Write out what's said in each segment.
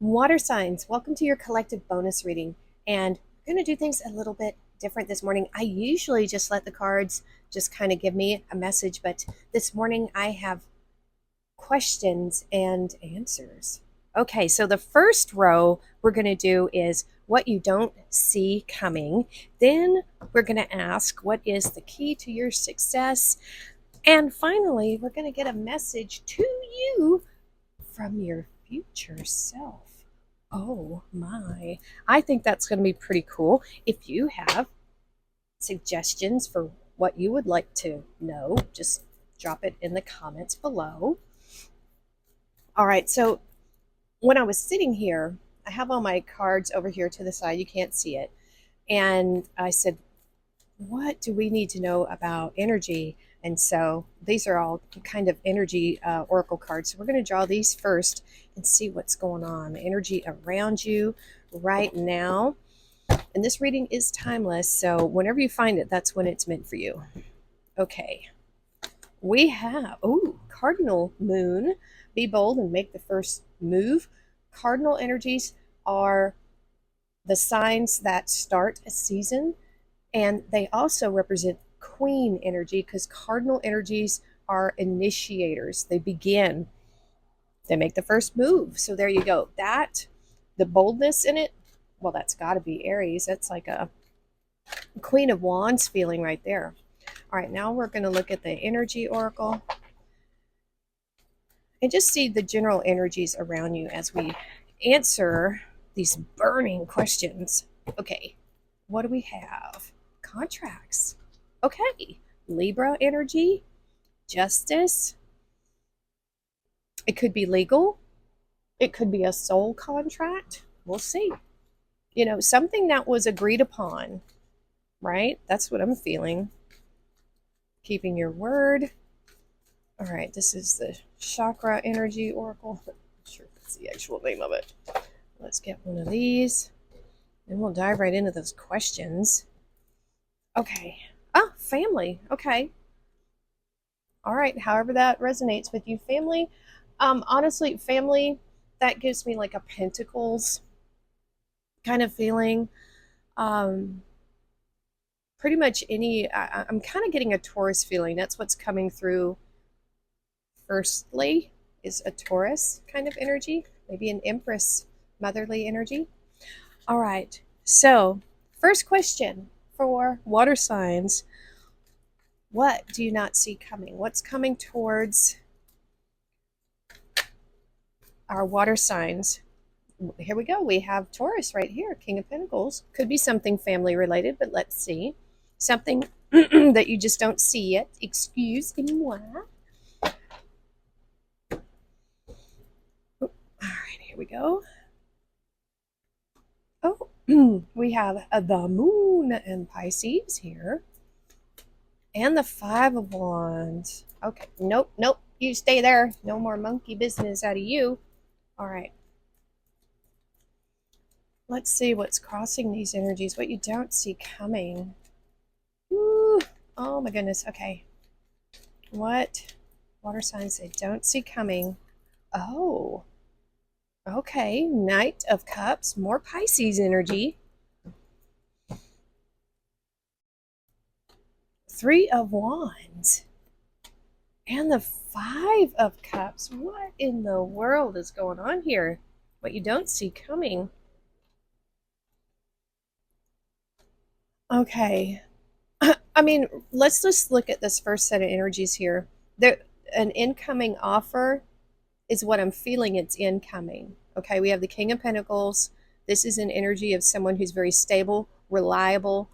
Water signs, welcome to your collective bonus reading. And we're going to do things a little bit different this morning. I usually just let the cards just kind of give me a message, but this morning I have questions and answers. Okay, so the first row we're going to do is what you don't see coming. Then we're going to ask what is the key to your success. And finally, we're going to get a message to you from your future self. Oh my. I think that's going to be pretty cool. If you have suggestions for what you would like to know, just drop it in the comments below. All right, so when I was sitting here, I have all my cards over here to the side. You can't see it. And I said, what do we need to know about energy? And so these are all kind of energy oracle cards. So we're going to draw these first and see what's going on. Energy around you right now. And this reading is timeless. So whenever you find it, that's when it's meant for you. Okay. We have, cardinal moon. Be bold and make the first move. Cardinal energies are the signs that start a season, and they also represent queen energy because cardinal energies are initiators. They begin, they make the first move. So there you go. That, the boldness in it, well, that's got to be Aries. That's like a Queen of Wands feeling right there. All right, now we're going to look at the energy oracle and just see the general energies around you as we answer these burning questions. Okay, what do we have? Contracts. Okay, Libra energy, justice. It could be legal. It could be a soul contract. We'll see. You know, something that was agreed upon, right? That's what I'm feeling. Keeping your word. All right, this is the chakra energy oracle. I'm not sure if that's the actual name of it. Let's get one of these. And we'll dive right into those questions. Okay. Ah, family. Okay. All right. However that resonates with you, family. Honestly, family, that gives me like a pentacles kind of feeling. Um, Pretty much I'm kind of getting a Taurus feeling. That's what's coming through firstly, is a Taurus kind of energy, maybe an Empress motherly energy. All right. So, first question for water signs. What do you not see coming? What's coming towards our water signs? Here we go. We have Taurus right here, King of Pentacles. Could be something family related, but let's see. Something that you just don't see yet. Excuse-moi. All right, here we go. Oh, we have the moon and Pisces here. And the Five of Wands. Okay, nope, nope. You stay there. No more monkey business out of you. All right. Let's see what's crossing these energies, what you don't see coming. Ooh, oh my goodness. Okay. What water signs they don't see coming? Oh, okay. Knight of Cups, more Pisces energy. Three of Wands. And the Five of Cups. What in the world is going on here? What you don't see coming. Okay. I mean, let's just look at this first set of energies here. There, an incoming offer is what I'm feeling. It's incoming. Okay, we have the King of Pentacles. This is an energy of someone who's very stable, reliable,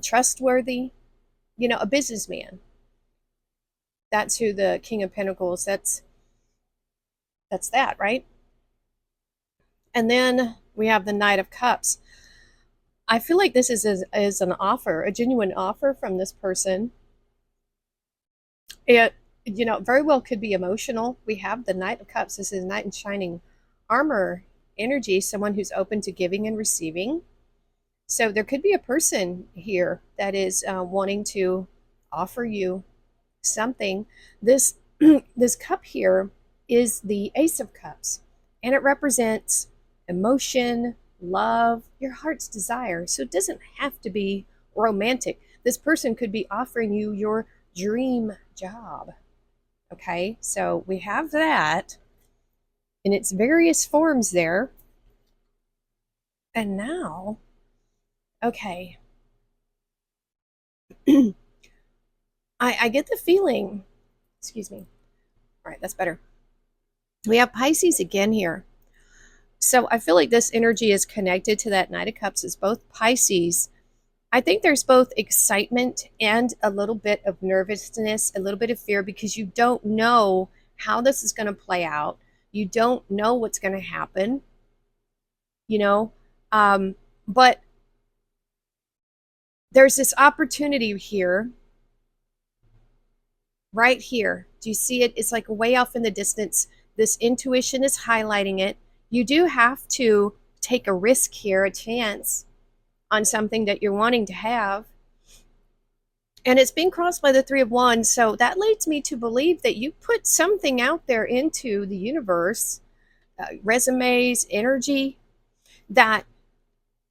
trustworthy. You know, a businessman. That's who the King of Pentacles. That's that, right? And then we have the Knight of Cups. I feel like this is an offer, a genuine offer from this person. It, you know, very well could be emotional. We have the Knight of Cups. This is Knight in Shining Armor energy, someone who's open to giving and receiving. So there could be a person here that is wanting to offer you something. This this cup here is the Ace of Cups. and it represents emotion, love, your heart's desire. So it doesn't have to be romantic. This person could be offering you your dream job. Okay, so we have that in its various forms there. And now, okay, I get the feeling, excuse me. All right, that's better. We have Pisces again here. So I feel like this energy is connected to that Knight of Cups. It's both Pisces. I think there's both excitement and a little bit of nervousness, a little bit of fear, because you don't know how this is going to play out. You don't know what's going to happen, you know. But there's this opportunity here, right here. Do you see it? It's like way off in the distance. This intuition is highlighting it. You do have to take a risk here, a chance on something that you're wanting to have. And it's being crossed by the Three of Wands. So that leads me to believe that you put something out there into the universe, resumes, energy, that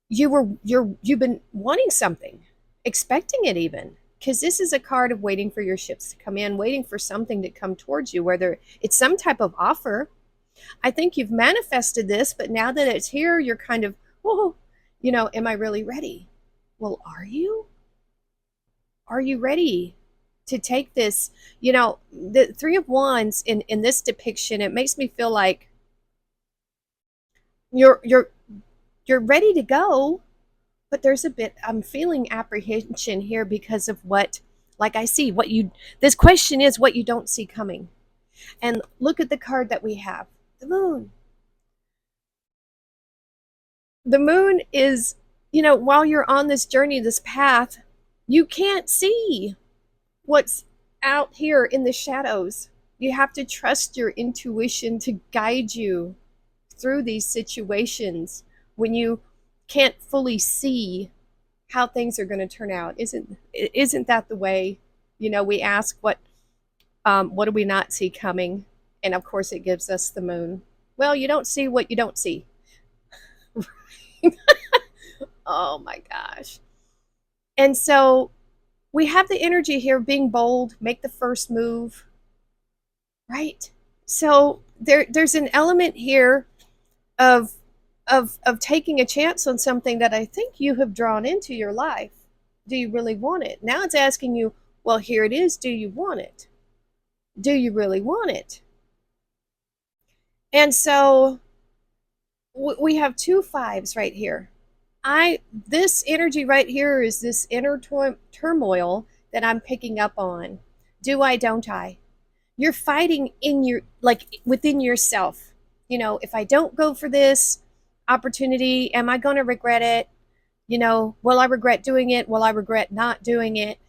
you've been wanting something, expecting it even. Because this is a card of waiting for your ships to come in, waiting for something to come towards you, whether it's some type of offer. I think you've manifested this, but now that it's here, you're kind of, oh, am I really ready? Well, are you? Are you ready to take this? The Three of Wands in this depiction, it makes me feel like you're ready to go, but there's a bit, I'm feeling apprehension here because of what, like I see what you, this question is what you don't see coming. And look at the card that we have, the Moon. The Moon is, while you're on this journey, this path, you can't see what's out here in the shadows. You have to trust your intuition to guide you through these situations when you can't fully see how things are going to turn out. Isn't that the way? We ask what do we not see coming, and of course it gives us the Moon. Well, you don't see what you don't see. Oh my gosh. And so we have the energy here, being bold, make the first move, right? So there's an element here of taking a chance on something that I think you have drawn into your life. Do you really want it? Now it's asking you, well, here it is. Do you want it? Do you really want it? And so we have two fives right here. This energy right here is this inner turmoil that I'm picking up on. Do I, don't I? You're fighting in your, like within yourself. If I don't go for this opportunity, am I going to regret it? Will I regret doing it? Will I regret not doing it?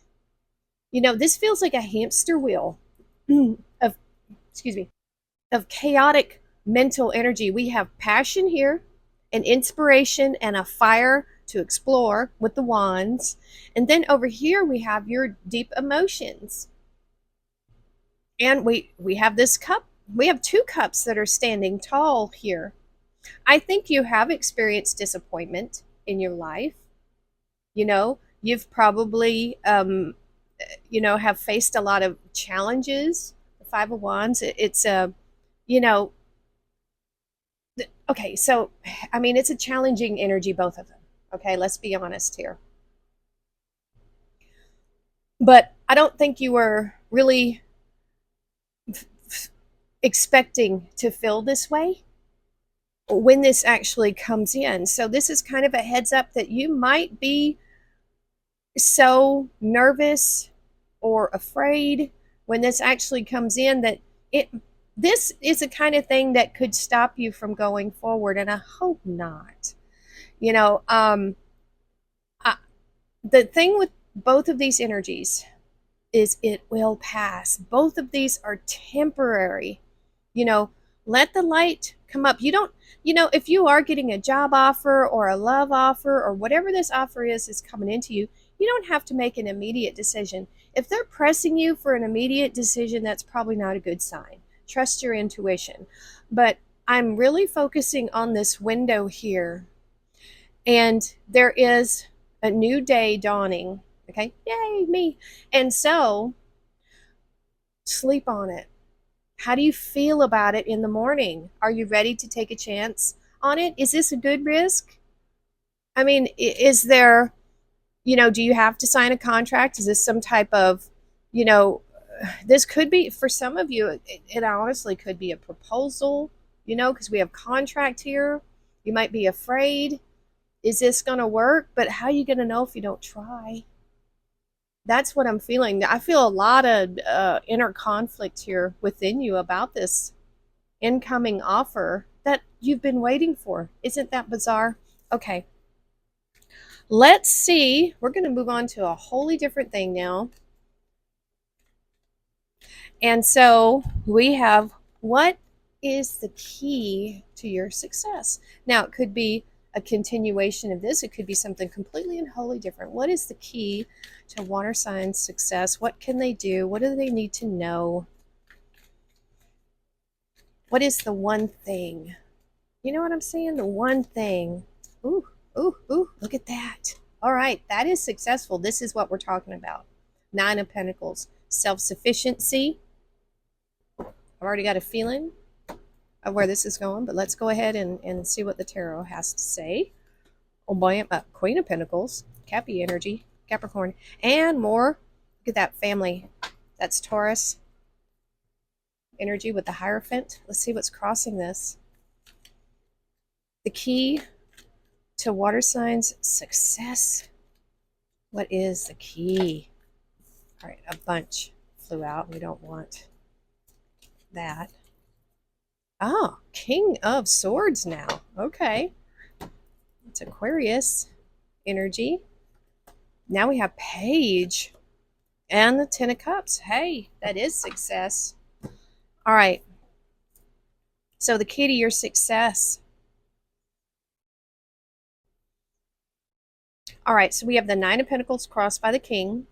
This feels like a hamster wheel of, excuse me, of chaotic mental energy. We have passion here, an inspiration, and a fire to explore with the wands. And then over here we have your deep emotions. And we have this cup. We have two cups that are standing tall here. I think you have experienced disappointment in your life. You've probably, have faced a lot of challenges. The Five of Wands, it's a, okay, so, it's a challenging energy, both of them. Okay, let's be honest here. But I don't think you were really expecting to feel this way when this actually comes in. So this is kind of a heads up that you might be so nervous or afraid when this actually comes in that this is a kind of thing that could stop you from going forward, and I hope not. The thing with both of these energies is it will pass. Both of these are temporary. Let the light come up. You don't, if you are getting a job offer or a love offer or whatever this offer is coming into you, you don't have to make an immediate decision. If they're pressing you for an immediate decision, that's probably not a good sign. Trust your intuition. But I'm really focusing on this window here. And there is a new day dawning. Okay. Yay, me. And so sleep on it. How do you feel about it in the morning? Are you ready to take a chance on it? Is this a good risk? I mean, is there, do you have to sign a contract? Is this some type of, you know, this could be, for some of you, it honestly could be a proposal, because we have contract here. You might be afraid. Is this going to work? But how are you going to know if you don't try? That's what I'm feeling. I feel a lot of inner conflict here within you about this incoming offer that you've been waiting for. Isn't that bizarre? Okay, let's see. We're going to move on to a wholly different thing now. And so we have, what is the key to your success? Now, it could be a continuation of this. It could be something completely and wholly different. What is the key to water sign success? What can they do? What do they need to know? What is the one thing? You know what I'm saying? The one thing. Ooh, ooh, ooh, look at that. All right, that is successful. This is what we're talking about. Nine of Pentacles, self-sufficiency. I've already got a feeling of where this is going, but let's go ahead and see what the tarot has to say. Oh boy, Queen of Pentacles, Cappy energy, Capricorn, and more. Look at that family. That's Taurus energy with the Hierophant. Let's see what's crossing this. The key to water signs success. What is the key? All right, a bunch flew out. We don't want that. Oh, King of Swords now. Okay. It's Aquarius energy. Now we have Page and the Ten of Cups. Hey, that is success. All right. So the key to your success. All right, so we have the Nine of Pentacles crossed by the King.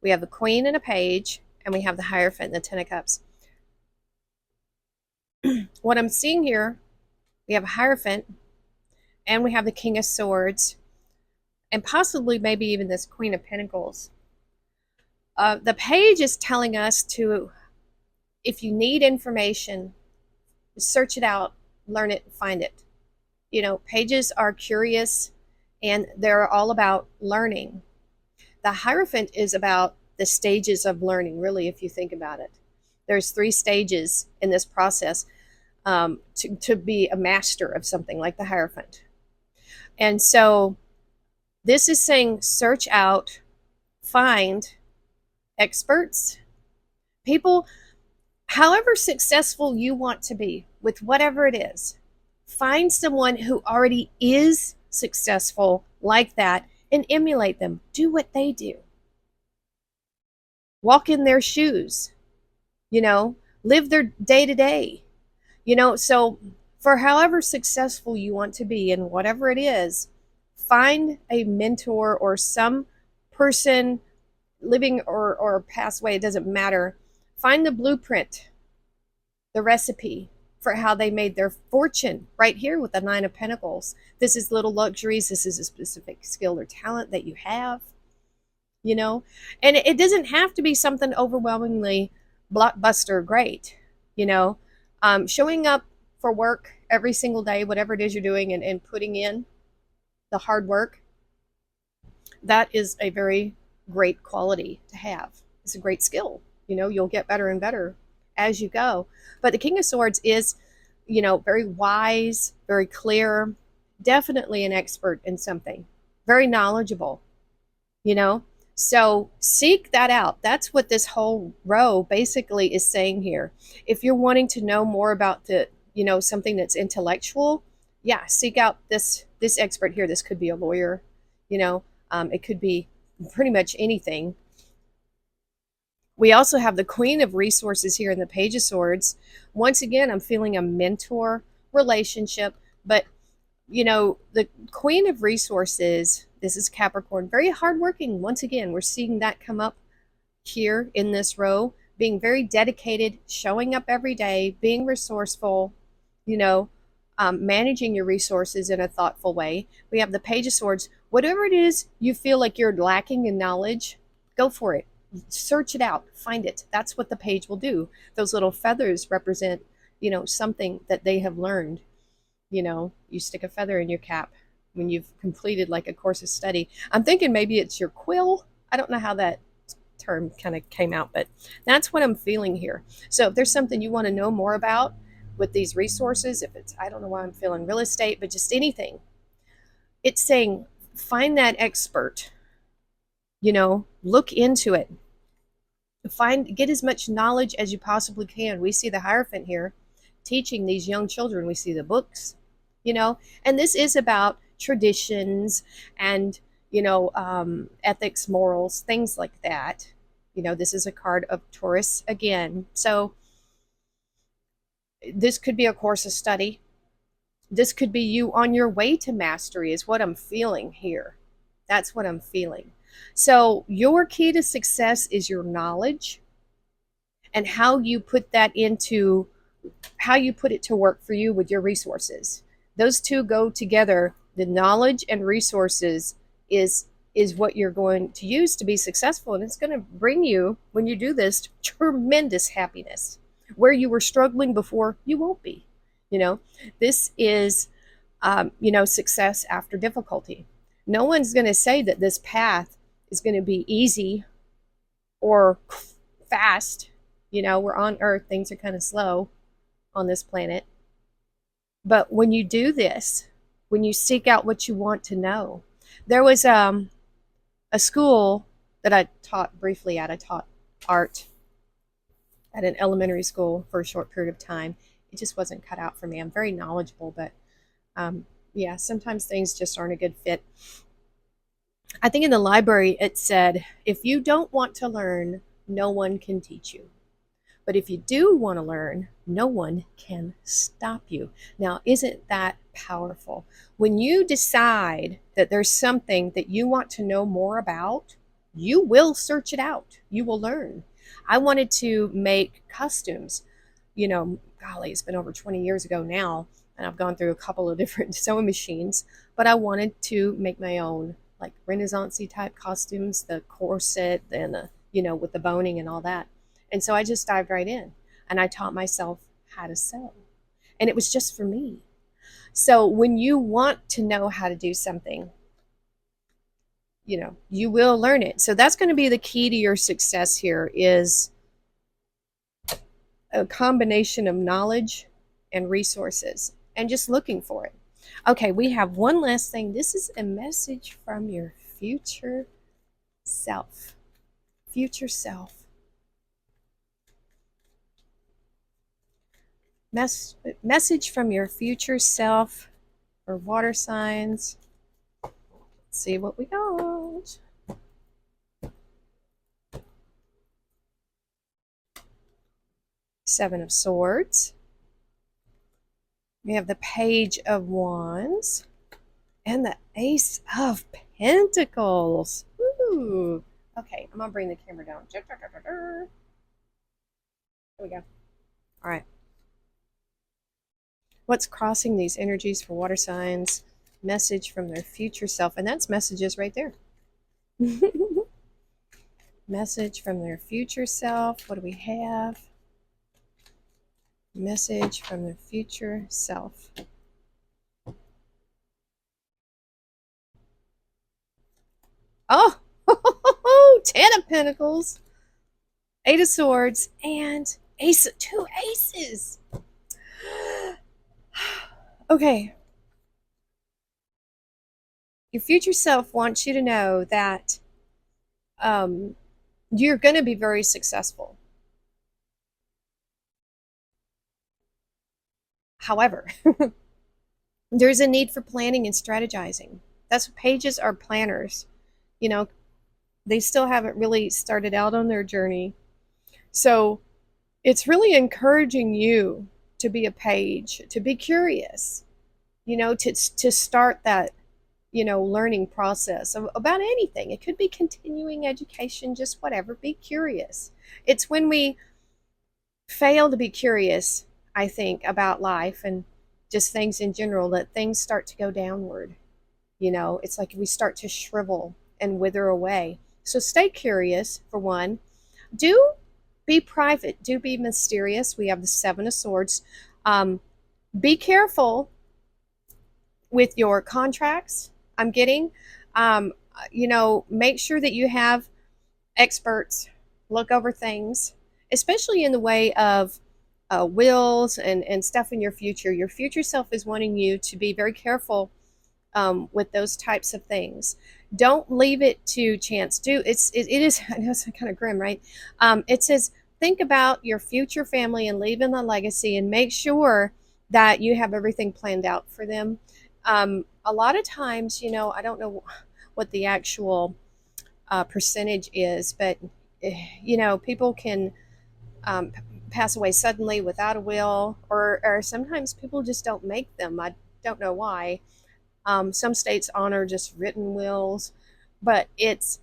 We have the Queen and a Page, and we have the Hierophant and the Ten of Cups. What I'm seeing here, we have a Hierophant, and we have the King of Swords, and possibly maybe even this Queen of Pentacles. The Page is telling us to, if you need information, search it out, learn it, find it. Pages are curious, and they're all about learning. The Hierophant is about the stages of learning, really, if you think about it. There's 3 stages in this process to be a master of something like the Hierophant. And so this is saying search out, find experts, people, however successful you want to be with whatever it is. Find someone who already is successful like that and emulate them. Do what they do. Walk in their shoes. Live their day to day. So for however successful you want to be in whatever it is, find a mentor or some person living or passed away, it doesn't matter. Find the blueprint, the recipe for how they made their fortune right here with the Nine of Pentacles. This is little luxuries. This is a specific skill or talent that you have, and it doesn't have to be something overwhelmingly blockbuster great, showing up for work every single day, whatever it is you're doing, and putting in the hard work. That is a very great quality to have. It's a great skill. You'll get better and better as you go. But the King of Swords is, very wise, very clear, definitely an expert in something, very knowledgeable, So seek that out. That's what this whole row basically is saying here. If you're wanting to know more about something that's intellectual, yeah, seek out this expert here. This could be a lawyer, it could be pretty much anything. We also have the Queen of Resources here in the Page of Swords. Once again, I'm feeling a mentor relationship, but the Queen of Resources, this is Capricorn, very hardworking. Once again, we're seeing that come up here in this row, being very dedicated, showing up every day, being resourceful, managing your resources in a thoughtful way. We have the Page of Swords. Whatever it is you feel like you're lacking in knowledge, go for it. Search it out, find it. That's what the page will do. Those little feathers represent, something that they have learned. You stick a feather in your cap when you've completed like a course of study. I'm thinking maybe it's your quill. I don't know how that term kind of came out, but that's what I'm feeling here. So if there's something you want to know more about with these resources, if it's, I don't know why I'm feeling real estate, but just anything, it's saying find that expert, look into it, get as much knowledge as you possibly can. We see the Hierophant here teaching these young children. We see the books, and this is about traditions and, ethics, morals, things like that. This is a card of Taurus again. So this could be a course of study. This could be you on your way to mastery, is what I'm feeling here. That's what I'm feeling. So your key to success is your knowledge and how you put it to work for you with your resources. Those two go together. The knowledge and resources is what you're going to use to be successful, and it's going to bring you, when you do this, tremendous happiness. Where you were struggling before, you won't be. This is success after difficulty. No one's going to say that this path is going to be easy or fast. We're on Earth, things are kind of slow on this planet. But when you do this, when you seek out what you want to know, there was a school that I taught briefly at. I taught art at an elementary school for a short period of time. It just wasn't cut out for me. I'm very knowledgeable, but yeah, sometimes things just aren't a good fit. I think in the library it said, if you don't want to learn, no one can teach you. But if you do want to learn, no one can stop you. Now, isn't that powerful? When you decide that there's something that you want to know more about, you will search it out. You will learn. I wanted to make costumes. Golly, it's been over 20 years ago now, and I've gone through a couple of different sewing machines, but I wanted to make my own, like Renaissance-y type costumes, the corset and the, with the boning and all that. And so I just dived right in and I taught myself how to sew. And it was just for me. So when you want to know how to do something, you will learn it. So that's going to be the key to your success here, is a combination of knowledge and resources and just looking for it. Okay, we have one last thing. This is a message from your future self. Future self. Message from your future self for water signs. Let's see what we got. Seven of Swords. We have the Page of Wands and the Ace of Pentacles. Ooh. Okay, I'm going to bring the camera down. There we go. All right. What's crossing these energies for water signs? Message from their future self. And that's messages right there. Message from their future self. What do we have? Message from their future self. Oh, 10 of Pentacles, 8 of Swords, and two aces. Okay. Your future self wants you to know that you're going to be very successful. However, there's a need for planning and strategizing. That's what pages are, planners. They still haven't really started out on their journey. So it's really encouraging you to be a page, to be curious, to start that, learning process about anything. It could be continuing education, just whatever. Be curious. It's when we fail to be curious, I think, about life and just things in general, that things start to go downward. It's like we start to shrivel and wither away. So stay curious, for one. Do be private, do be mysterious. We have the Seven of Swords. Be careful with your contracts. I'm getting, make sure that you have experts look over things, especially in the way of wills and stuff in your future. Your future self is wanting you to be very careful with those types of things. Don't leave it to chance. It is I know it's kind of grim, right? It says think about your future family and leaving a legacy, and make sure that you have everything planned out for them. A lot of times, I don't know what the actual percentage is, but people can um, pass away suddenly without a will, or sometimes people just don't make them. I don't know why. Some states honor just written wills, but it's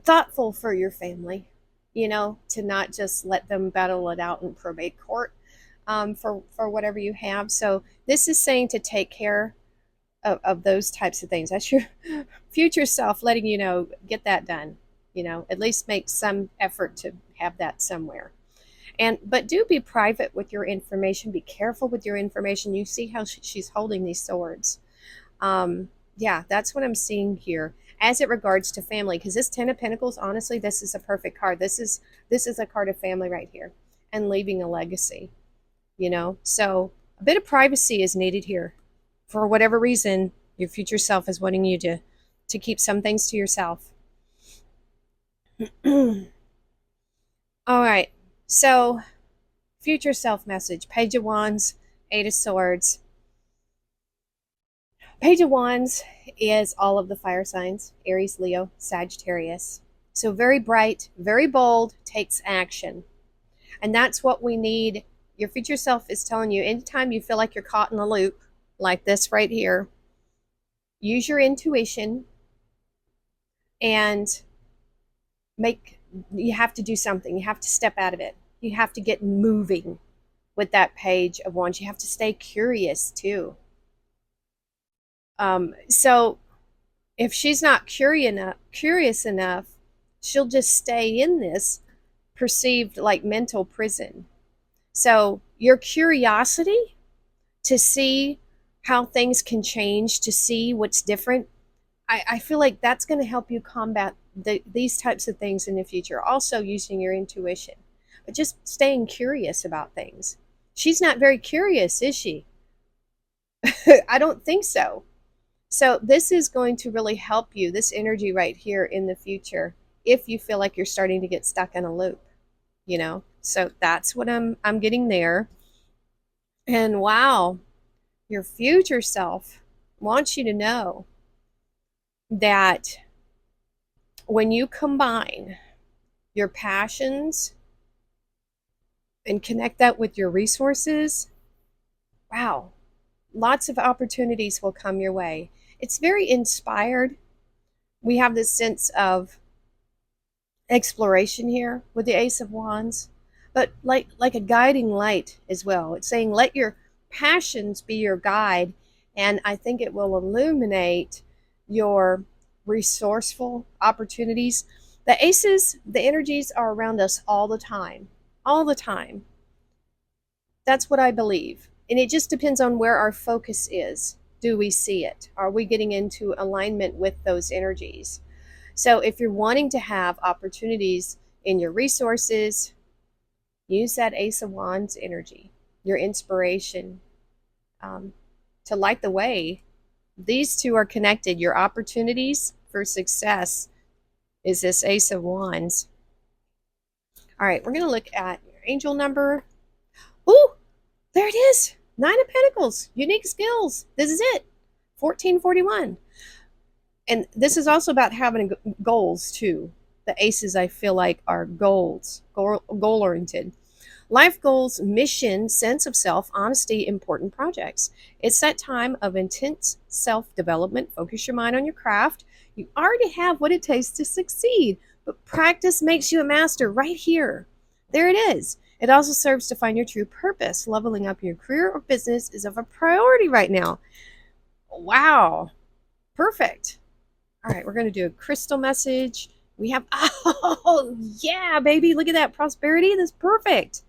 thoughtful for your family, to not just let them battle it out in probate court, for whatever you have. So this is saying to take care of those types of things. That's your future self letting you know, get that done. At least make some effort to have that somewhere. But do be private with your information. Be careful with your information. You see how she's holding these swords. Yeah, that's what I'm seeing here as it regards to family. Because this Ten of Pentacles, honestly, this is a perfect card. This is a card of family right here, and leaving a legacy. So a bit of privacy is needed here. For whatever reason, your future self is wanting you to keep some things to yourself. All right. So, future self message. Page of Wands, Eight of Swords. Page of Wands is all of the fire signs: Aries, Leo, Sagittarius. So very bright, very bold, takes action. And that's what we need. Your future self is telling you, anytime you feel like you're caught in a loop, like this right here, use your intuition and you have to do something. You have to step out of it. You have to get moving with that Page of Wands. You have to stay curious too. So if she's not curious enough, she'll just stay in this perceived like mental prison. So your curiosity to see how things can change, to see what's different, I feel like that's going to help you combat these types of things in the future. Also using your intuition, but just staying curious about things. She's not very curious, is she? I don't think so. So this is going to really help you, this energy right here, in the future, if you feel like you're starting to get stuck in a loop, So that's what I'm getting there. And wow, your future self wants you to know that when you combine your passions and connect that with your resources, wow, lots of opportunities will come your way. It's very inspired. We have this sense of exploration here with the Ace of Wands, but like a guiding light as well. It's saying let your passions be your guide, and I think it will illuminate your resourceful opportunities. The aces, the energies are around us all the time. All the time. That's what I believe. And it just depends on where our focus is. Do we see it? Are we getting into alignment with those energies? So if you're wanting to have opportunities in your resources, use that Ace of Wands energy, your inspiration, to light the way. These two are connected. Your opportunities for success is this Ace of Wands. All right, we're going to look at your angel number. Oh, there it is. Nine of Pentacles, unique skills. This is it. 1441. And this is also about having goals too. The aces, I feel like, are goals, goal-oriented. Life goals, mission, sense of self, honesty, important projects. It's that time of intense self-development. Focus your mind on your craft. You already have what it takes to succeed, but practice makes you a master right here. There it is. It also serves to find your true purpose. Leveling up your career or business is of a priority right now. Wow. Perfect. All right, we're going to do a crystal message. We have, oh, yeah, baby. Look at that prosperity. That's perfect.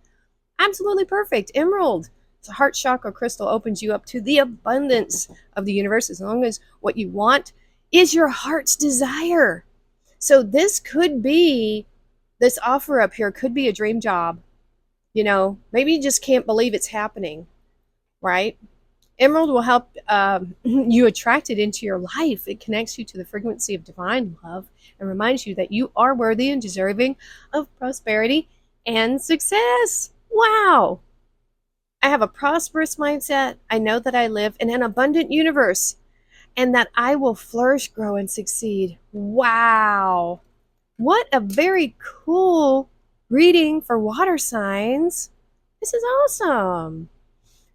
Absolutely perfect. Emerald. It's a heart chakra crystal opens you up to the abundance of the universe as long as what you want is your heart's desire. So this offer up here could be a dream job. Maybe you just can't believe it's happening, right? Emerald will help you attract it into your life. It connects you to the frequency of divine love and reminds you that you are worthy and deserving of prosperity and success. Wow. I have a prosperous mindset. I know that I live in an abundant universe and that I will flourish, grow, and succeed. Wow. What a very cool reading for water signs. This is awesome.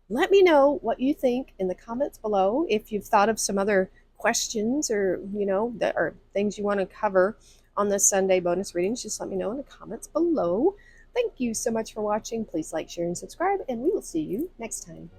Let me know what you think in the comments below. If you've thought of some other questions or, that are things you want to cover on this Sunday bonus readings, just let me know in the comments below. Thank you so much for watching. Please like, share, and subscribe, and we will see you next time.